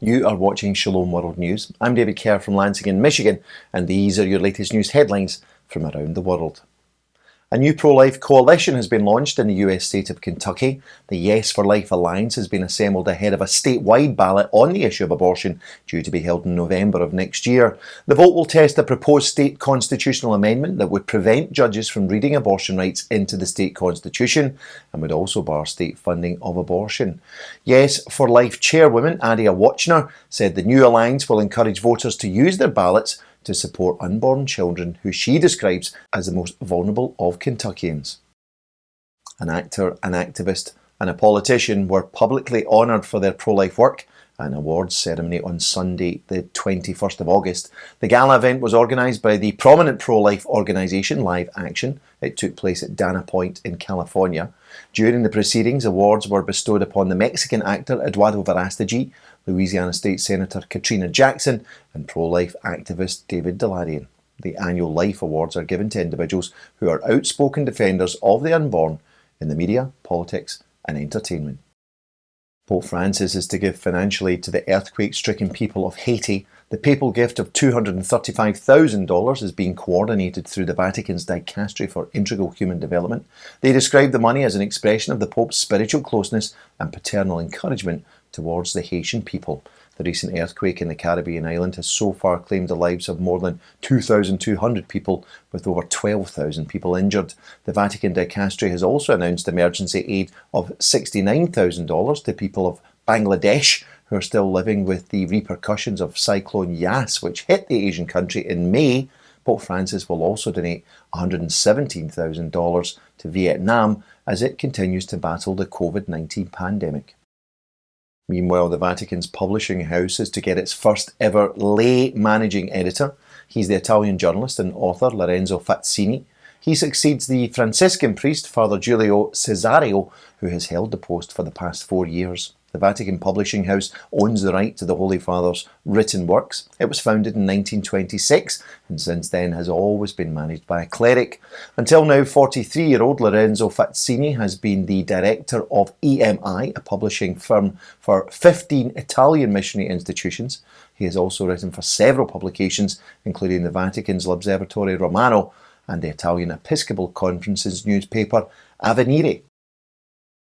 You are watching Shalom World News. I'm David Kerr from Lansing in Michigan, and these are your latest news headlines from around the world. A new pro-life coalition has been launched in the US state of Kentucky. The Yes for Life Alliance has been assembled ahead of a statewide ballot on the issue of abortion due to be held in November of next year. The vote will test a proposed state constitutional amendment that would prevent judges from reading abortion rights into the state constitution and would also bar state funding of abortion. Yes for Life chairwoman Adia Watchner said the new alliance will encourage voters to use their ballots to support unborn children who she describes as the most vulnerable of Kentuckians. An actor, an activist and a politician were publicly honoured for their pro-life work at an awards ceremony on Sunday the 21st of August. The gala event was organised by the prominent pro-life organisation Live Action. It took place at Dana Point in California. During the proceedings, awards were bestowed upon the Mexican actor Eduardo Verástegui, Louisiana State Senator Katrina Jackson and pro-life activist David Delarian. The annual Life Awards are given to individuals who are outspoken defenders of the unborn in the media, politics and entertainment. Pope Francis is to give financial aid to the earthquake-stricken people of Haiti. The papal gift of $235,000 is being coordinated through the Vatican's Dicastery for Integral Human Development. They describe the money as an expression of the Pope's spiritual closeness and paternal encouragement towards the Haitian people. The recent earthquake in the Caribbean island has so far claimed the lives of more than 2,200 people, with over 12,000 people injured. The Vatican Dicastery has also announced emergency aid of $69,000 to people of Bangladesh who are still living with the repercussions of Cyclone Yas, which hit the Asian country in May. Pope Francis will also donate $117,000 to Vietnam as it continues to battle the COVID-19 pandemic. Meanwhile, the Vatican's publishing house is to get its first ever lay managing editor. He's the Italian journalist and author Lorenzo Fazzini. He succeeds the Franciscan priest Father Giulio Cesario, who has held the post for the past 4 years. The Vatican Publishing House owns the right to the Holy Father's written works. It was founded in 1926 and since then has always been managed by a cleric. Until now, 43-year-old Lorenzo Fazzini has been the director of EMI, a publishing firm for 15 Italian missionary institutions. He has also written for several publications, including the Vatican's L'Osservatore Romano and the Italian Episcopal Conference's newspaper Avvenire.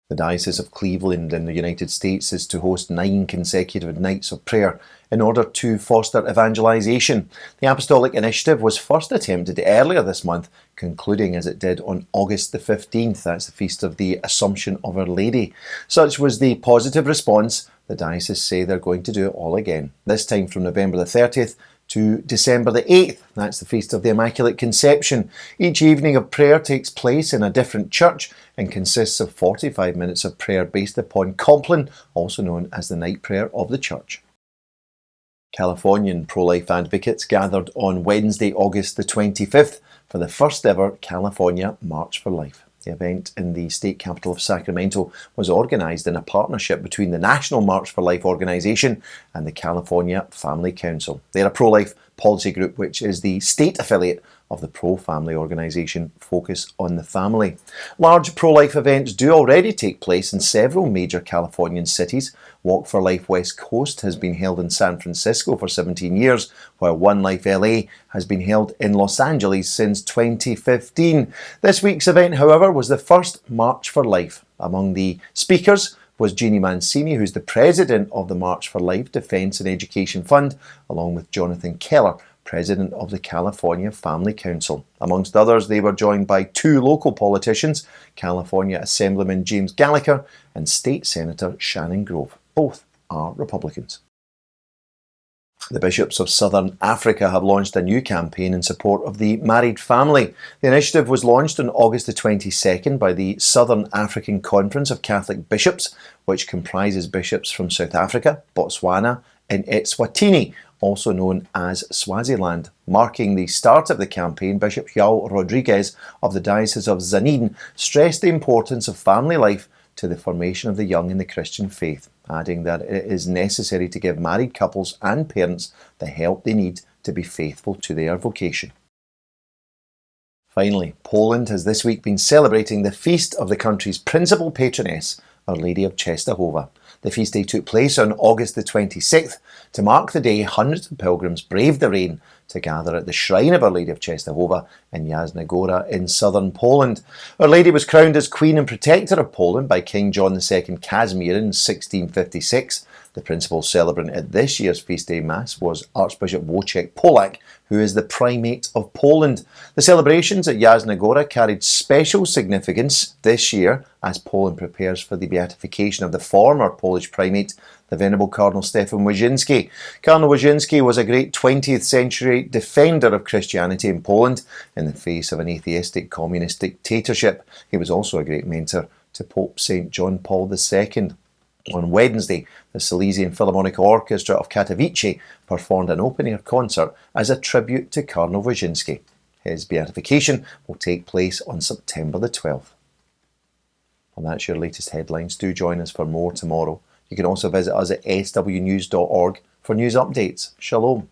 The Diocese of Cleveland in the United States is to host 9 consecutive nights of prayer in order to foster evangelization. The Apostolic Initiative was first attempted earlier this month, concluding as it did on August the 15th. That's the feast of the Assumption of Our Lady. Such was the positive response. The diocese say they're going to do it all again, this time from November the 30th to December the 8th. That's the Feast of the Immaculate Conception. Each evening of prayer takes place in a different church and consists of 45 minutes of prayer based upon Compline, also known as the night prayer of the church. Californian pro-life advocates gathered on Wednesday, August the 25th for the first ever California March for Life. The event in the state capital of Sacramento was organised in a partnership between the National March for Life organisation and the California Family Council. They're a pro-life policy group which is the state affiliate of the pro-family organisation Focus on the Family. Large pro-life events do already take place in several major Californian cities. Walk for Life West Coast has been held in San Francisco for 17 years, while One Life LA has been held in Los Angeles since 2015. This week's event, however, was the first March for Life. Among the speakers was Jeannie Mancini, who's the president of the March for Life Defence and Education Fund, along with Jonathan Keller, president of the California Family Council. Amongst others, they were joined by 2 local politicians, California Assemblyman James Gallagher and State Senator Shannon Grove. Both are Republicans. The bishops of Southern Africa have launched a new campaign in support of the married family. The initiative was launched on August the 22nd by the Southern African Conference of Catholic Bishops, which comprises bishops from South Africa, Botswana and Eswatini, also known as Swaziland. Marking the start of the campaign, Bishop João Rodrigues of the Diocese of Zanin stressed the importance of family life to the formation of the young in the Christian faith, adding that it is necessary to give married couples and parents the help they need to be faithful to their vocation. Finally, Poland has this week been celebrating the feast of the country's principal patroness, Our Lady of Czestochowa. The feast day took place on August the 26th. To mark the day, hundreds of pilgrims braved the rain to gather at the shrine of Our Lady of Czestochowa in Jasna in southern Poland. Our Lady was crowned as Queen and Protector of Poland by King John II Casimir in 1656. The principal celebrant at this year's feast day mass was Archbishop Wojciech Polak, who is the primate of Poland. The celebrations at Jasna carried special significance this year as Poland prepares for the beatification of the former Polish primate, the Venerable Cardinal Stefan Wyszyński. Cardinal Wyszyński was a great 20th century defender of Christianity in Poland in the face of an atheistic communist dictatorship. He was also a great mentor to Pope St. John Paul II. On Wednesday, the Silesian Philharmonic Orchestra of Katowice performed an open-air concert as a tribute to Cardinal Wyszyński. His beatification will take place on September the 12th. Well, that's your latest headlines. Do join us for more tomorrow. You can also visit us at swnews.org for news updates. Shalom.